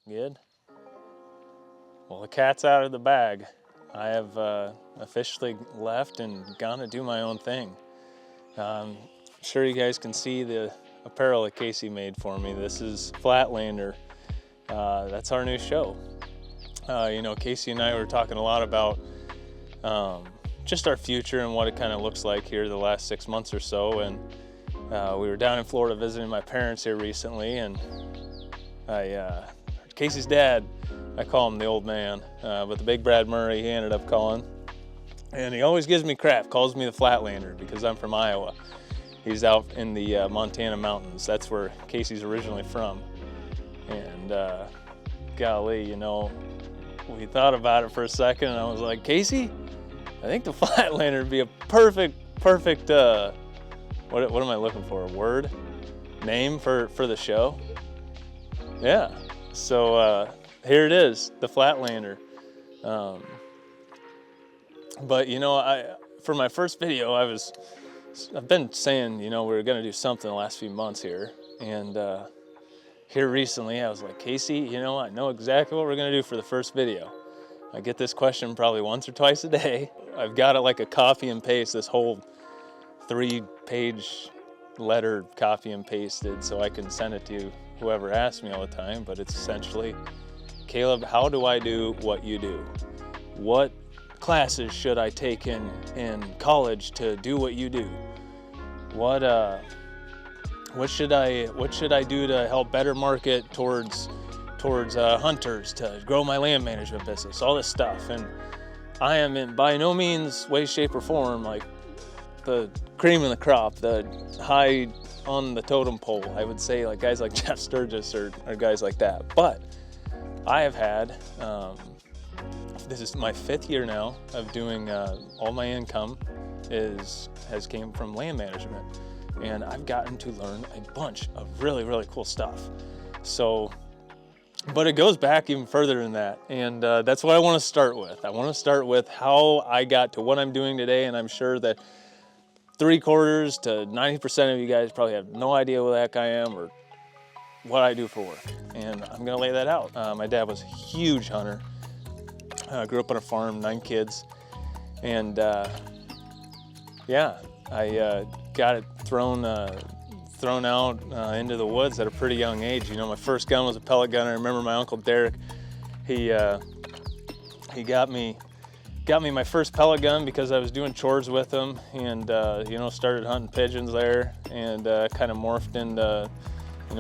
Good. Well, the cat's out of the bag. I have officially left and gone to do my own thing. Sure you guys can see the apparel that Casey made for me. This is Flatlander. That's our new show. Casey and I were talking a lot about just our future and what it kind of looks like here the last 6 months or so. And we were down in Florida visiting my parents here recently, and Casey's dad, I call him the old man, but the big Brad Murray, he ended up calling. And he always gives me crap, calls me the Flatlander because I'm from Iowa. He's out in the Montana mountains. That's where Casey's originally from. And golly, we thought about it for a second, and I was like, Casey, I think the Flatlander would be a perfect, what am I looking for, a word? Name for the show? Yeah, so here it is, the Flatlander. But for my first video, I've been saying, we were gonna do something the last few months here, and here recently I was like, Casey, I know exactly what we're gonna do for the first video. I get this question probably once or twice a day. I've got it like a copy and paste, this whole 3-page letter copy and pasted so I can send it to whoever asks me all the time, but it's essentially, Caleb, how do I do what you do? What classes should I take in college to do what you do? What should I do to help better market towards hunters, to grow my land management business, all this stuff. And I am in by no means, way, shape, or form like the cream of the crop, the high on the totem pole. I would say like guys like Jeff Sturgis or guys like that. But I have had, this is my 5th year now of doing, all my income has came from land management. And I've gotten to learn a bunch of really, really cool stuff. So, but it goes back even further than that. And that's what I want to start with. I want to start with how I got to what I'm doing today. And I'm sure that 3/4 to 90% of you guys probably have no idea who the heck I am or what I do for work. And I'm going to lay that out. My dad was a huge hunter. Grew up on a farm, 9 kids. And I got it thrown out into the woods at a pretty young age. My first gun was a pellet gun. I remember my uncle Derek, he got me my first pellet gun because I was doing chores with him, and started hunting pigeons there, and kind of morphed into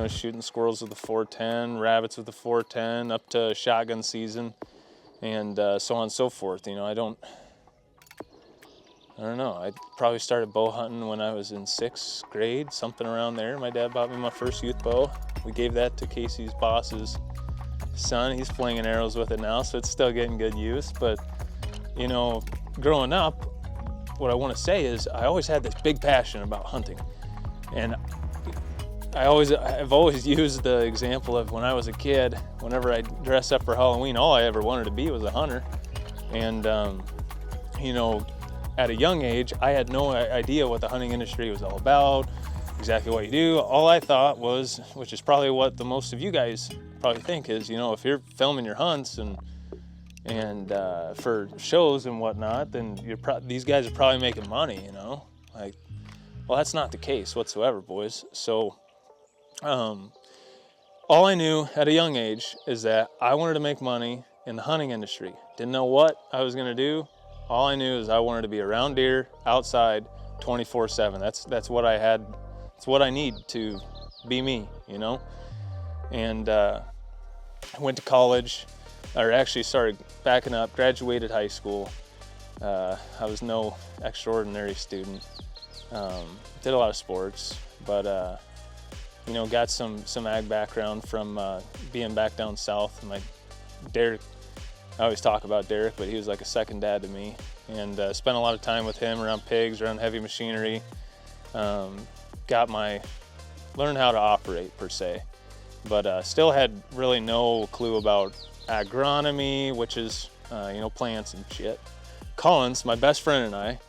shooting squirrels with the 410, rabbits with the 410, up to shotgun season, and so on and so forth. I don't know, I probably started bow hunting when I was in 6th grade, something around there. My dad bought me my first youth bow. We gave that to Casey's boss's son. He's flinging arrows with it now, so it's still getting good use. But, growing up, what I want to say is I always had this big passion about hunting. And I've always used the example of when I was a kid, whenever I dressed up for Halloween, all I ever wanted to be was a hunter. And, at a young age, I had no idea what the hunting industry was all about, exactly what you do. All I thought was, which is probably what the most of you guys probably think is, if you're filming your hunts and for shows and whatnot, then these guys are probably making money, Well, that's not the case whatsoever, boys. So, all I knew at a young age is that I wanted to make money in the hunting industry. Didn't know what I was going to do. All I knew is I wanted to be around deer, outside, 24/7. That's what I had. It's what I need to be me, And I went to college, or actually started backing up, graduated high school. I was no extraordinary student. Did a lot of sports, but got some ag background from being back down south. Derek, I always talk about Derek, but he was like a second dad to me, and spent a lot of time with him around pigs, around heavy machinery. Learned how to operate per se, but still had really no clue about agronomy, which is plants and shit. Collins, my best friend, and I,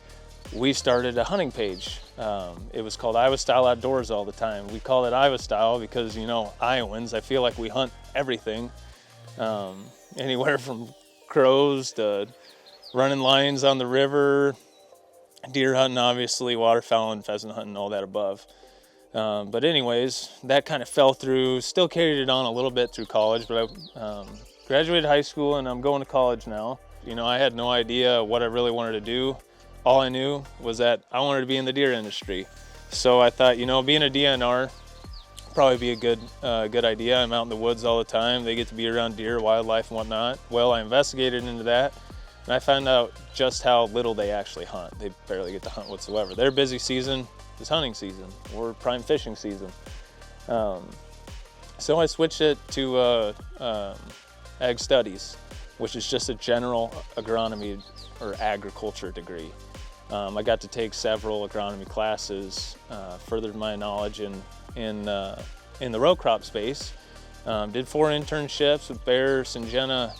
we started a hunting page. It was called Iowa Style Outdoors all the time. We call it Iowa Style because Iowans, I feel like we hunt everything. Anywhere from crows to running lions on the river, deer hunting, obviously, waterfowl and pheasant hunting, all that above. But anyways, that kind of fell through, still carried it on a little bit through college, but I graduated high school and I'm going to college now. You know, I had no idea what I really wanted to do. All I knew was that I wanted to be in the deer industry. So I thought, you know, being a DNR probably be a good idea. I'm out in the woods all the time. They get to be around deer, wildlife, and whatnot. Well, I investigated into that, and I found out just how little they actually hunt. They barely get to hunt whatsoever. Their busy season is hunting season or prime fishing season. So I switched it to ag studies, which is just a general agronomy or agriculture degree. I got to take several agronomy classes, furthered my knowledge in the row crop space. Did 4 internships with Bayer, Syngenta,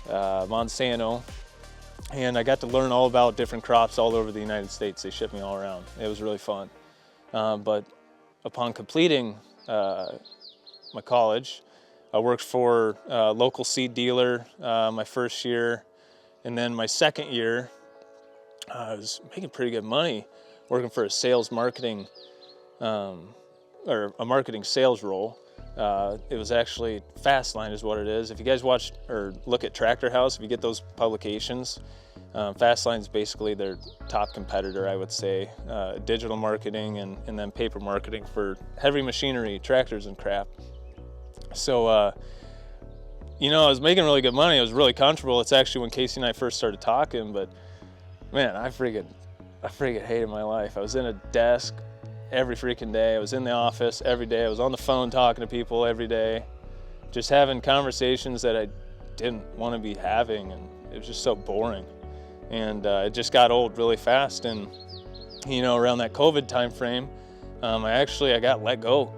Monsanto, and I got to learn all about different crops all over the United States. They shipped me all around. It was really fun. But upon completing my college, I worked for a local seed dealer my first year, and then my second year, I was making pretty good money working for a sales marketing or a marketing sales role. It was actually Fastline is what it is. If you guys watch or look at Tractor House, if you get those publications, Fastline is basically their top competitor, I would say. Digital marketing and then paper marketing for heavy machinery, tractors and crap. So, you know, I was making really good money. I was really comfortable. It's actually when Casey and I first started talking, but man, I freaking hated my life. I was in a desk every freaking day. I was in the office every day. I was on the phone talking to people every day, just having conversations that I didn't want to be having, and it was just so boring. And it just got old really fast. And you know, around that COVID time frame, I got let go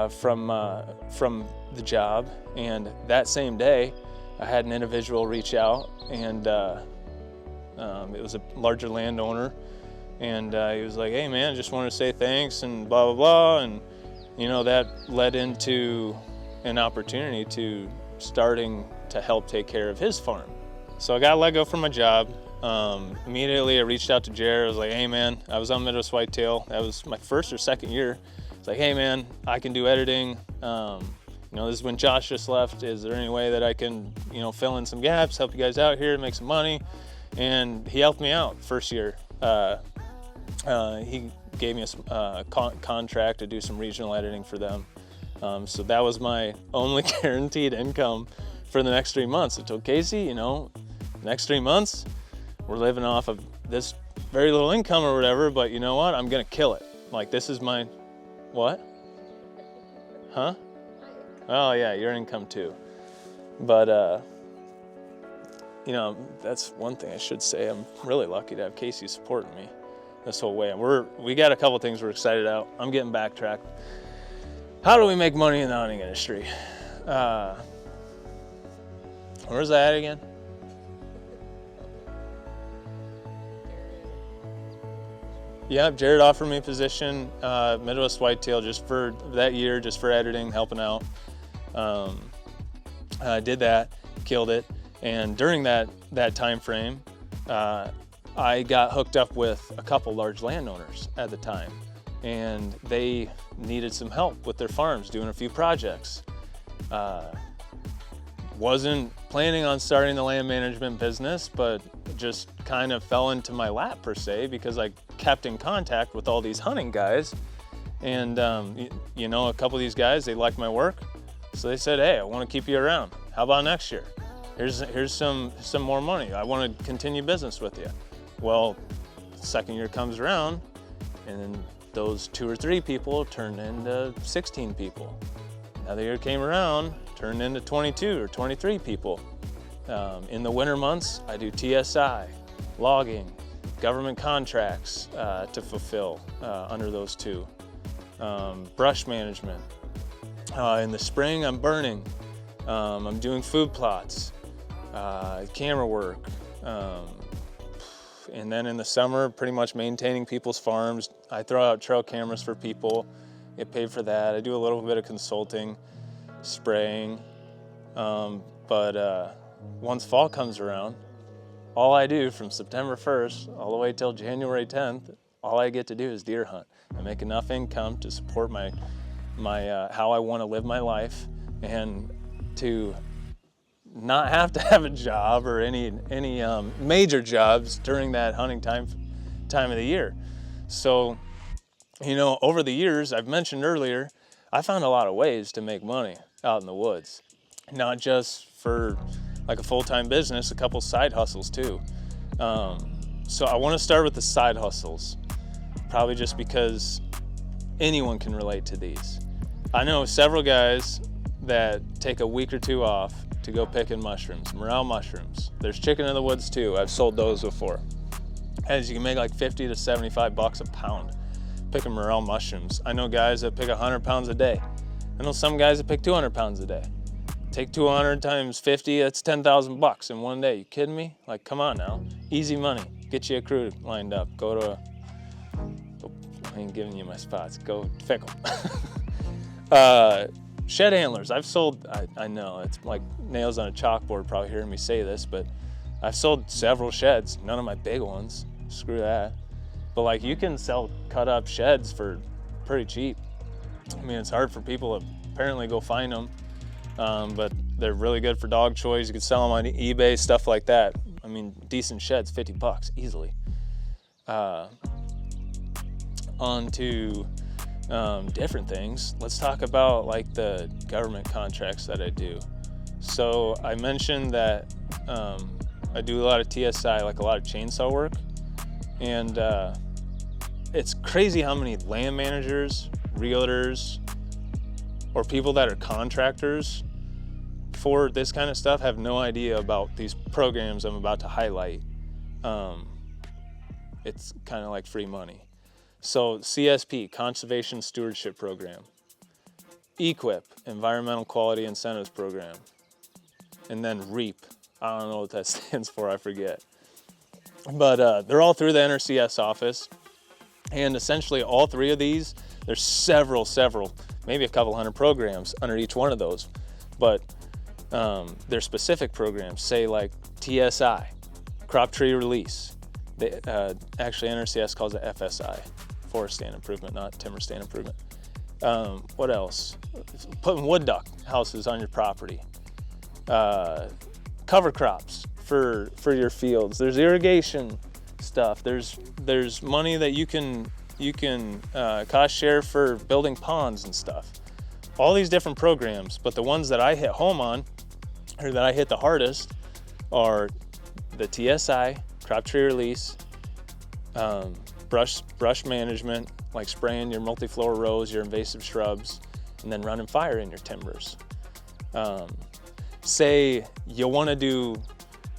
from the job. And that same day, I had an individual reach out, and it was a larger landowner. And he was like, hey man, just wanted to say thanks and blah, blah, blah. And you know, that led into an opportunity to starting to help take care of his farm. So I got let go from my job. Immediately I reached out to Jared. I was like, hey man, I was on Midwest Whitetail. That was my first or second year. It's like, hey man, I can do editing. You know, this is when Josh just left. Is there any way that I can, you know, fill in some gaps, help you guys out here, make some money? And he helped me out first year. He gave me a contract to do some regional editing for them. So that was my only guaranteed income for the next 3 months. I told Casey, you know, the next 3 months, we're living off of this very little income or whatever, but you know what? I'm gonna kill it. Like, this is my, what? Huh? Oh yeah, your income too. But, you know, that's one thing I should say. I'm really lucky to have Casey supporting me this whole way. And we got a couple things we're excited about. I'm getting backtracked. How do we make money in the hunting industry? Where's that at again? Yeah, Jared offered me a position, Midwest Whitetail, just for that year, just for editing, helping out. I did that, killed it. And during that time frame, I got hooked up with a couple large landowners at the time, and they needed some help with their farms, doing a few projects. Wasn't planning on starting the land management business, but just kind of fell into my lap per se, because I kept in contact with all these hunting guys. And you know, a couple of these guys, they liked my work, so they said, hey, I want to keep you around. How about next year? Here's some more money. I want to continue business with you. Well, second year comes around, and then those 2 or 3 people turned into 16 people. Another year came around, turned into 22 or 23 people. In the winter months, I do TSI, logging, government contracts to fulfill under those 2. Brush management. In the spring, I'm burning. I'm doing food plots, camera work. And then in the summer, pretty much maintaining people's farms. I throw out trail cameras for people, get paid for that. I do a little bit of consulting, spraying, But once fall comes around, all I do from September 1st all the way till January 10th, all I get to do is deer hunt. I make enough income to support my how I want to live my life, and to not have to have a job or any major jobs during that hunting time of the year. So, over the years, I've mentioned earlier, I found a lot of ways to make money out in the woods, not just for like a full-time business, a couple side hustles too. So I want to start with the side hustles, probably just because anyone can relate to these. I know several guys that take a week or two off to go picking mushrooms, morel mushrooms. There's chicken in the woods too. I've sold those before. As you can make like 50 to 75 bucks a pound picking morel mushrooms. I know guys that pick 100 pounds a day. I know some guys that pick 200 pounds a day. Take 200 times 50, that's 10,000 bucks in one day. You kidding me? Like, come on now. Easy money. Get you a crew lined up. I ain't giving you my spots. Go Fickle. Shed antlers. I've sold, I know, it's like nails on a chalkboard probably hearing me say this, but I've sold several sheds. None of my big ones. Screw that. But like, you can sell cut up sheds for pretty cheap. I mean, it's hard for people to apparently go find them. But they're really good for dog choice. You can sell them on eBay, stuff like that. I mean, decent sheds, 50 bucks easily. On to different things. Let's talk about like the government contracts that I do. So I mentioned that I do a lot of TSI, like a lot of chainsaw work. And it's crazy how many land managers, realtors, or people that are contractors for this kind of stuff have no idea about these programs I'm about to highlight. It's kind of like free money. So CSP, Conservation Stewardship Program. EQIP, Environmental Quality Incentives Program. And then REAP, I don't know what that stands for, I forget. But they're all through the NRCS office. And essentially all three of these, there's several, maybe a couple hundred programs under each one of those. But they're specific programs, say like TSI, crop tree release. They, actually NRCS calls it FSI, forest stand improvement, not timber stand improvement. What else? Putting wood duck houses on your property. Cover crops for your fields. There's irrigation stuff. There's money that you can cost share for building ponds and stuff. All these different programs, but the ones that I hit home on, or that I hit the hardest, are the TSI, crop tree release, brush management, like spraying your multiflora rose, your invasive shrubs, and then running fire in your timbers. Say you want to do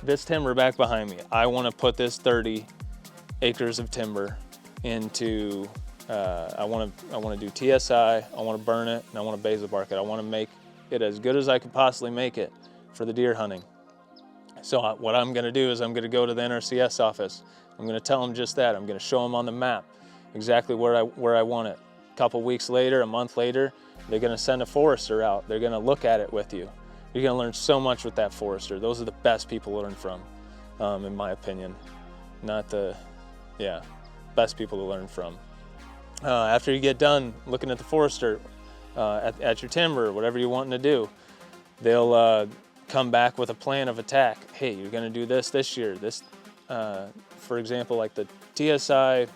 this timber back behind me. I want to put this 30 acres of timber into, I want to do TSI, I want to burn it, and I want to basil bark it. I want to make it as good as I could possibly make it for the deer hunting. So what I'm going to do is I'm going to go to the NRCS office. I'm going to tell them just that. I'm going to show them on the map exactly where I want it. A couple weeks later, a month later, they're going to send a forester out. They're going to look at it with you. You're going to learn so much with that forester. Those are the best people to learn from, in my opinion. Best people to learn from. After you get done looking at the forester, at your timber, whatever you're wanting to do, they'll come back with a plan of attack. Hey, you're going to do this year. This, for example, like the TSI,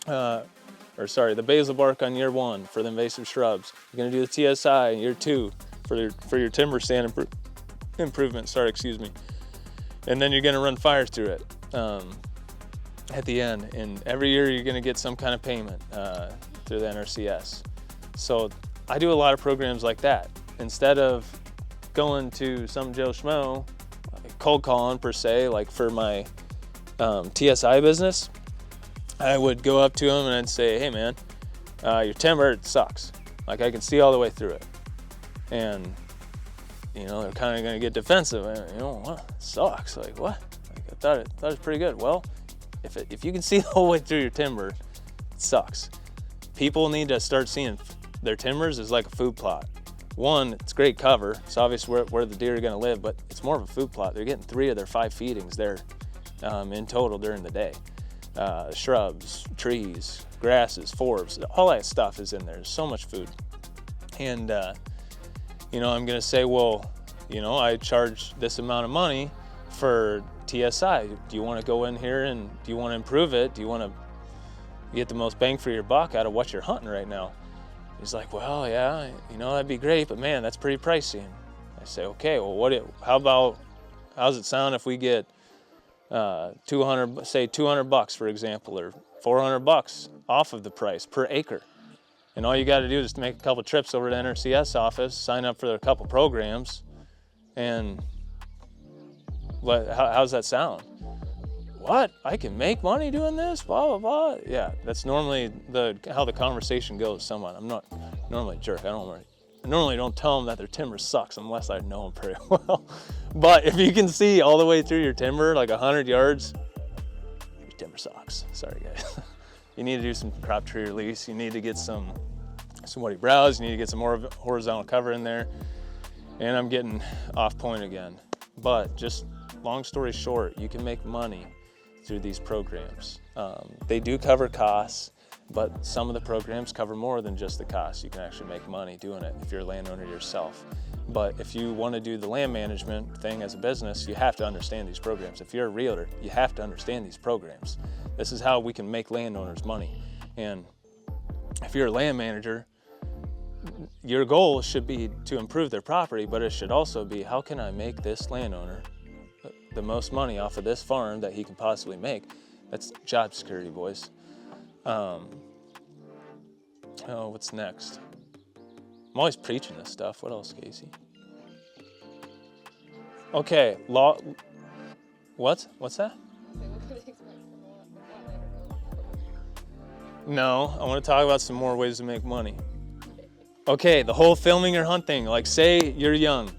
the basil bark on year 1 for the invasive shrubs. You're going to do the TSI in year 2 for your timber stand improvement. And then you're going to run fire through it at the end. And every year you're going to get some kind of payment through the NRCS. So I do a lot of programs like that. Instead of going to some Joe Schmo, cold calling per se, like for my TSI business, I would go up to him and I'd say, hey man, your timber, it sucks. Like I can see all the way through it. And, they're kind of going to get defensive. What? It sucks. Like what? Like, I thought it was pretty good. Well, if you can see the whole way through your timber, it sucks. People need to start seeing their timbers as like a food plot. one, it's great cover. It's obvious where the deer are gonna live, but it's more of a food plot. They're getting 3 of their 5 feedings there in total during the day. Shrubs, trees, grasses, forbs, all that stuff is in there. There's so much food. And, you know, I'm gonna say, well, you know, I charge this amount of money for TSI. Do you wanna go in here and do you wanna improve it? Do you wanna get the most bang for your buck out of what you're hunting right now? He's like, well, yeah, you know, that'd be great, but man, that's pretty pricey. And I say, okay, well, how's it sound if we get 200 bucks, for example, or 400 bucks off of the price per acre? And all you got to do is make a couple trips over to NRCS office, sign up for a couple programs, and how's that sound? What? I can make money doing this? Blah, blah, blah. Yeah, that's normally how the conversation goes somewhat. I'm not normally a jerk. I normally don't tell them that their timber sucks unless I know them pretty well. But if you can see all the way through your timber, like 100 yards, your timber sucks. Sorry, guys. You need to do some crop tree release. You need to get some woody browse. You need to get some more horizontal cover in there. And I'm getting off point again. But just long story short, you can make money through these programs. They do cover costs, but some of the programs cover more than just the costs. You can actually make money doing it if you're a landowner yourself. But if you want to do the land management thing as a business, you have to understand these programs. If you're a realtor, you have to understand these programs. This is how we can make landowners money. And if you're a land manager, your goal should be to improve their property, but it should also be, how can I make this landowner the most money off of this farm that he can possibly make? That's job security, boys. What's next? I'm always preaching this stuff. What else, Casey? Okay, what's that? No, I want to talk about some more ways to make money. Okay, the whole filming your hunt thing. Like, say you're young.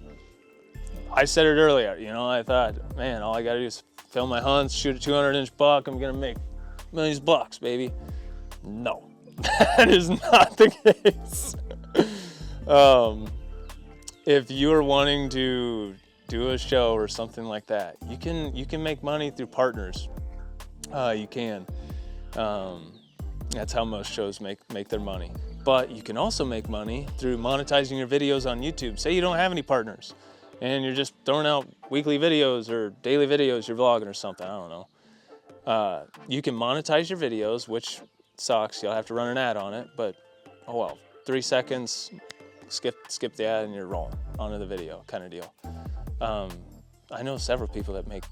I said it earlier, you know, I thought, man, all I gotta do is film my hunts, shoot a 200-inch buck, I'm gonna make millions of bucks, baby. No, that is not the case. If you're wanting to do a show or something like that, you can make money through partners. You can. That's how most shows make their money. But you can also make money through monetizing your videos on YouTube. Say you don't have any partners and you're just throwing out weekly videos or daily videos, you're vlogging or something, I don't know. You can monetize your videos, which sucks, you'll have to run an ad on it, but oh well, 3 seconds, skip the ad and you're rolling onto the video kind of deal. I know several people that make,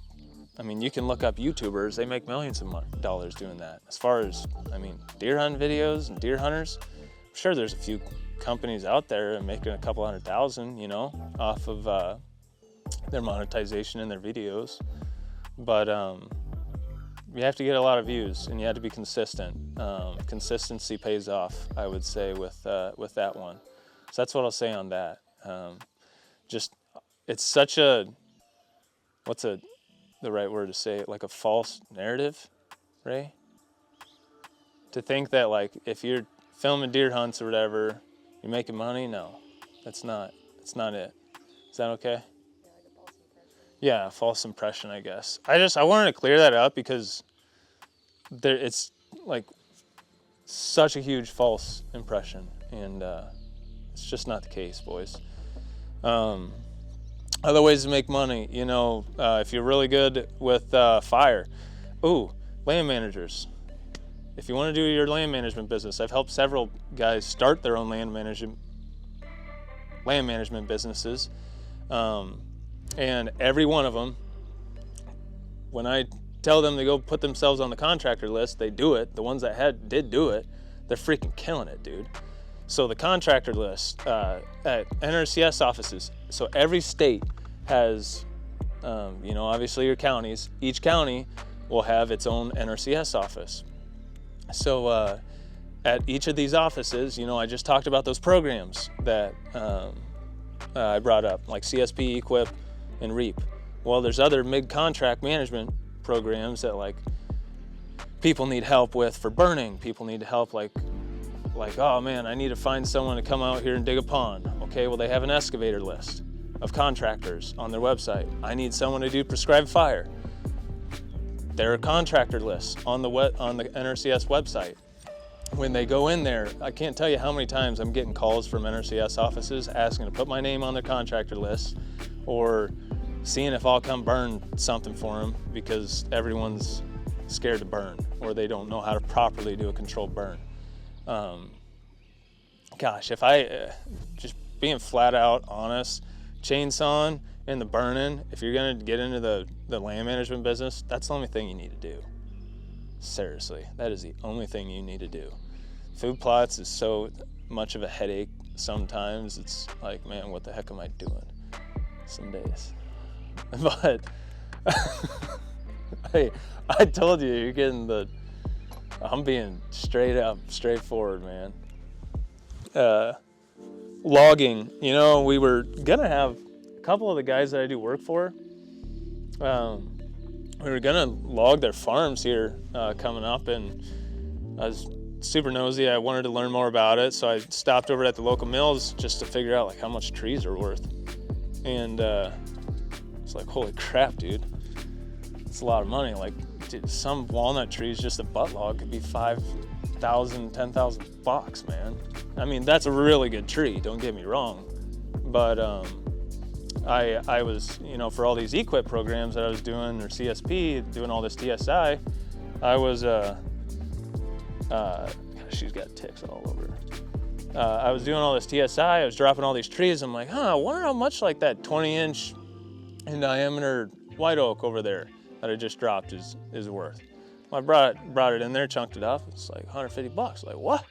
I mean, you can look up YouTubers, they make millions of dollars doing that. As far as, I mean, deer hunt videos and deer hunters, I'm sure there's a few companies out there making a couple $100,000, you know, off of their monetization in their videos. But you have to get a lot of views and you have to be consistent. Consistency pays off, I would say, with that one. So that's what I'll say on that. It's such a, the right word to say it, like a false narrative, Ray? To think that, like, if you're filming deer hunts or whatever, you're making money? No, that's not it. Is that okay? Yeah, false impression, I guess. I wanted to clear that up because it's like such a huge false impression, and it's just not the case, boys. Other ways to make money, you know, if you're really good with fire. Ooh, land managers. If you want to do your land management business, I've helped several guys start their own land management businesses. And every one of them, when I tell them to go put themselves on the contractor list, they do it. The ones that did do it, they're freaking killing it, dude. So the contractor list at NRCS offices, so every state has, you know, obviously your counties, each county will have its own NRCS office. So at each of these offices, you know, I just talked about those programs that I brought up, like CSP, Equip, and REAP. Well, there's other mid-contract management programs that, like, people need help with for burning. People need help, like, oh man, I need to find someone to come out here and dig a pond. Okay, well, they have an excavator list of contractors on their website. I need someone to do prescribed fire. There are contractor lists on the NRCS website. When they go in there, I can't tell you how many times I'm getting calls from NRCS offices asking to put my name on their contractor list, or seeing if I'll come burn something for them because everyone's scared to burn, or they don't know how to properly do a controlled burn. Gosh, if I, just being flat out honest, chainsawing and the burning, if you're gonna get into the land management business, that's the only thing you need to do. Seriously, that is the only thing you need to do. Food plots is so much of a headache sometimes. It's like, man, what the heck am I doing some days? But hey, I told you, you're getting I'm being straight up, straightforward, man. Logging, you know, we were gonna have a couple of the guys that I do work for, we were gonna log their farms here coming up, and I was super nosy. I wanted to learn more about it, so I stopped over at the local mills just to figure out like how much trees are worth. And it's like, holy crap, dude, it's a lot of money. Like, dude, some walnut trees, just a butt log, could be $5,000, $10,000, man. I mean, that's a really good tree, don't get me wrong, but I was, you know, for all these EQIP programs that I was doing, or CSP, doing all this TSI, I was, she's got ticks all over her. I was doing all this TSI, I was dropping all these trees. I'm like, I wonder how much like that 20-inch in diameter white oak over there that I just dropped is worth. Well, I brought it in there, chunked it up. It's like $150. Like, what?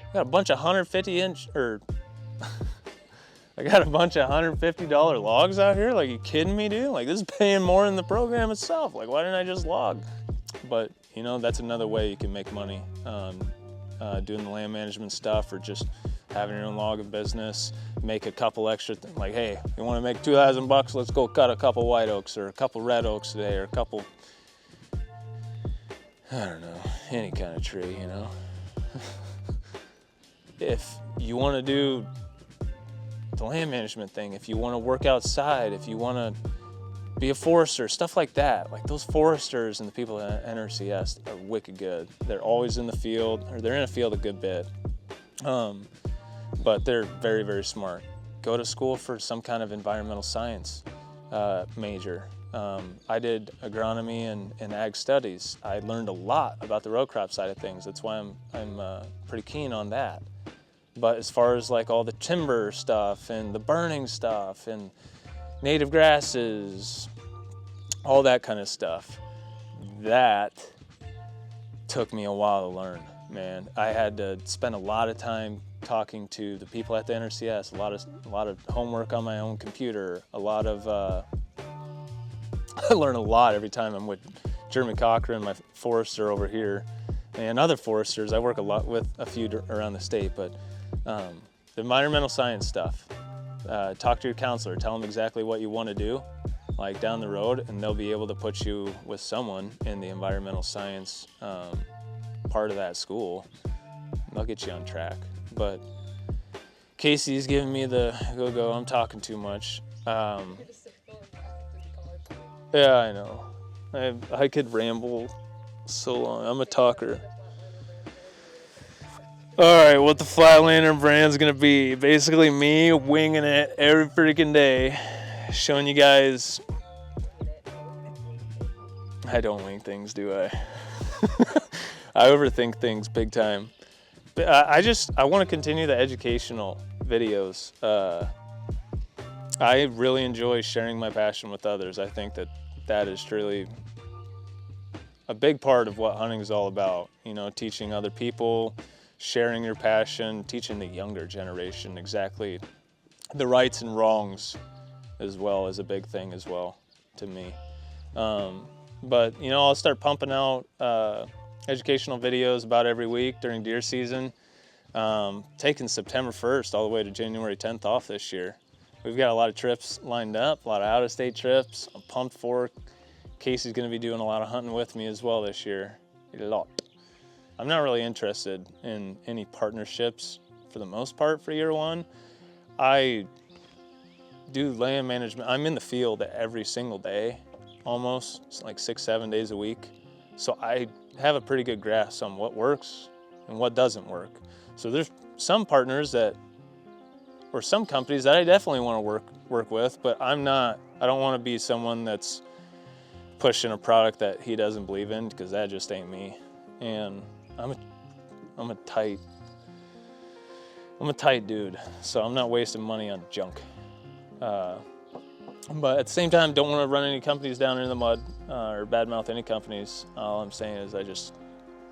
I got a bunch of $150 logs out here? Like, you kidding me, dude? Like, this is paying more than the program itself. Like, why didn't I just log? But, you know, that's another way you can make money, doing the land management stuff, or just having your own log of business, make a couple extra like, hey, you want to make $2,000? Let's go cut a couple white oaks or a couple red oaks today, or a couple, I don't know, any kind of tree, you know. If you want to do the land management thing, if you want to work outside, if you want to be a forester, stuff like that, like those foresters and the people at NRCS are wicked good. They're always in the field, or they're in a field a good bit, but they're very, very smart. Go to school for some kind of environmental science major. I did agronomy and ag studies. I learned a lot about the row crop side of things. That's why I'm pretty keen on that. But as far as like all the timber stuff and the burning stuff and native grasses, all that kind of stuff, that took me a while to learn, man. I had to spend a lot of time talking to the people at the NRCS, a lot of homework on my own computer, I learn a lot every time I'm with Jeremy Cochran, my forester over here, and other foresters. I work a lot with a few around the state, but the environmental science stuff, talk to your counselor, tell them exactly what you want to do, like down the road, and they'll be able to put you with someone in the environmental science part of that school. They'll get you on track. But Casey's giving me the go, I'm talking too much. Yeah, I know. I could ramble so long. I'm a talker. All right, what the Flatlander brand's gonna be? Basically me winging it every freaking day, showing you guys. I don't wing things, do I? I overthink things big time. But I want to continue the educational videos. I really enjoy sharing my passion with others. I think that is truly a big part of what hunting is all about. You know, teaching other people, sharing your passion, teaching the younger generation exactly the rights and wrongs as well is a big thing as well to me. But, you know, I'll start pumping out educational videos about every week during deer season. Taking September 1st all the way to January 10th off this year. We've got a lot of trips lined up, a lot of out-of-state trips. I'm pumped for it. Casey's going to be doing a lot of hunting with me as well this year. A lot. I'm not really interested in any partnerships for the most part for year one. I do land management. I'm in the field every single day, almost. It's like 6-7 days a week. So I have a pretty good grasp on what works and what doesn't work. So there's some partners or some companies that I definitely want to work with, but I don't want to be someone that's pushing a product that he doesn't believe in, because that just ain't me. And I'm a tight dude, so I'm not wasting money on junk. But at the same time, don't want to run any companies down into the mud or badmouth any companies. All I'm saying is I just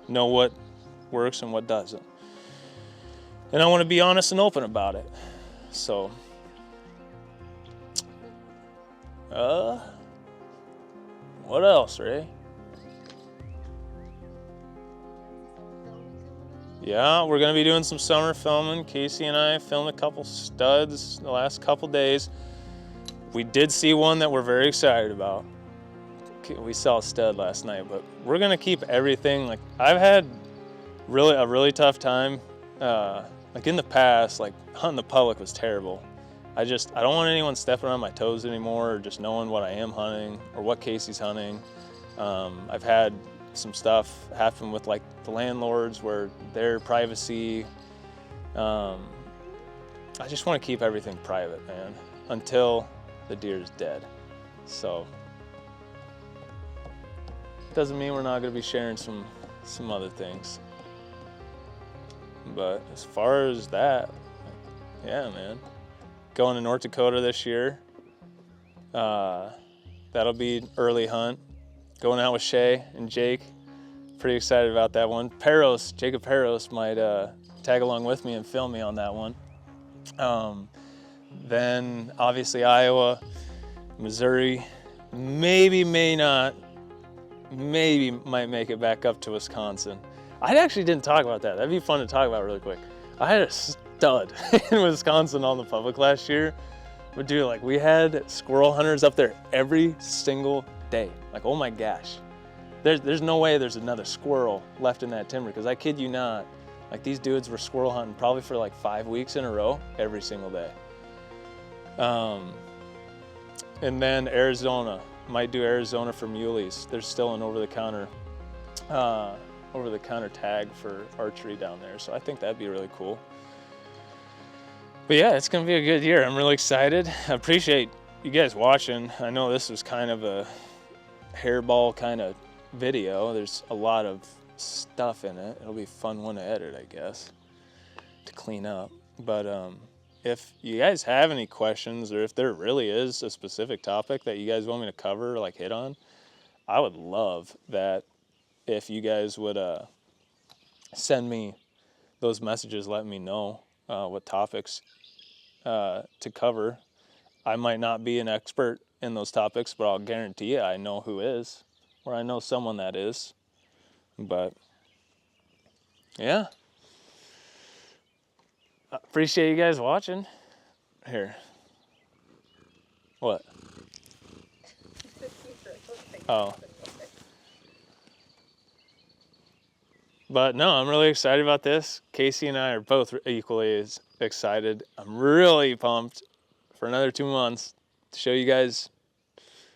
know what works and what doesn't. And I want to be honest and open about it. So, what else, Ray? Yeah, we're gonna be doing some summer filming. Casey and I filmed a couple studs the last couple days. We did see one that we're very excited about. We saw a stud last night, but we're gonna keep everything. Like, I've had a really tough time. Like in the past, like hunting the public was terrible. I don't want anyone stepping on my toes anymore, or just knowing what I am hunting or what Casey's hunting. I've had some stuff happen with like the landlords where their privacy. I just want to keep everything private, man, until the deer is dead. So doesn't mean we're not going to be sharing some other things. But as far as that, yeah, man, going to North Dakota this year. That'll be an early hunt. Going out with Shay and Jake. Pretty excited about that one. Jacob Peros might tag along with me and film me on that one. Then obviously Iowa, Missouri, maybe might make it back up to Wisconsin. I actually didn't talk about that. That'd be fun to talk about really quick. I had a stud in Wisconsin on the public last year. But dude, like, we had squirrel hunters up there every single day. Like, oh my gosh. There's no way there's another squirrel left in that timber, because I kid you not, like, these dudes were squirrel hunting probably for like 5 weeks in a row every single day. And then Arizona, might do Arizona for muleys. There's still an over-the-counter tag for archery down there, so I think that'd be really cool. But yeah, it's gonna be a good year. I'm really excited. I appreciate you guys watching. I know this was kind of a hairball kind of video. There's a lot of stuff in it. It'll be a fun one to edit, I guess, to clean up. But if you guys have any questions, or if there really is a specific topic that you guys want me to cover or like hit on, I would love that if you guys would send me those messages, let me know what topics to cover. I might not be an expert in those topics, but I'll guarantee you I know who is, or I know someone that is. But yeah, appreciate you guys watching. Here, what? Oh. But no, I'm really excited about this. Casey and I are both equally as excited. I'm really pumped for another 2 months to show you guys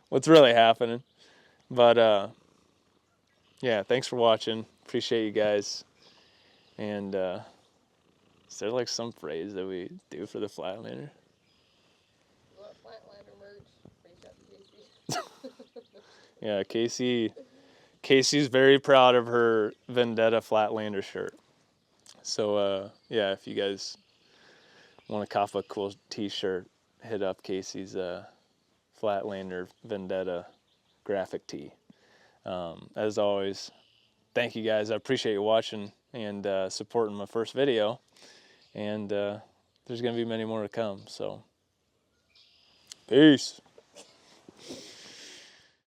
what's really happening. But yeah, thanks for watching. Appreciate you guys. And is there like some phrase that we do for the Flatlander? You want Flatlander merch? Reach out to Casey. Yeah, Casey's very proud of her Vendetta Flatlander shirt. So yeah, if you guys want to cop a cool t-shirt, hit up Casey's Flatlander Vendetta graphic tee. As always, thank you guys. I appreciate you watching and supporting my first video. And there's going to be many more to come. So, peace.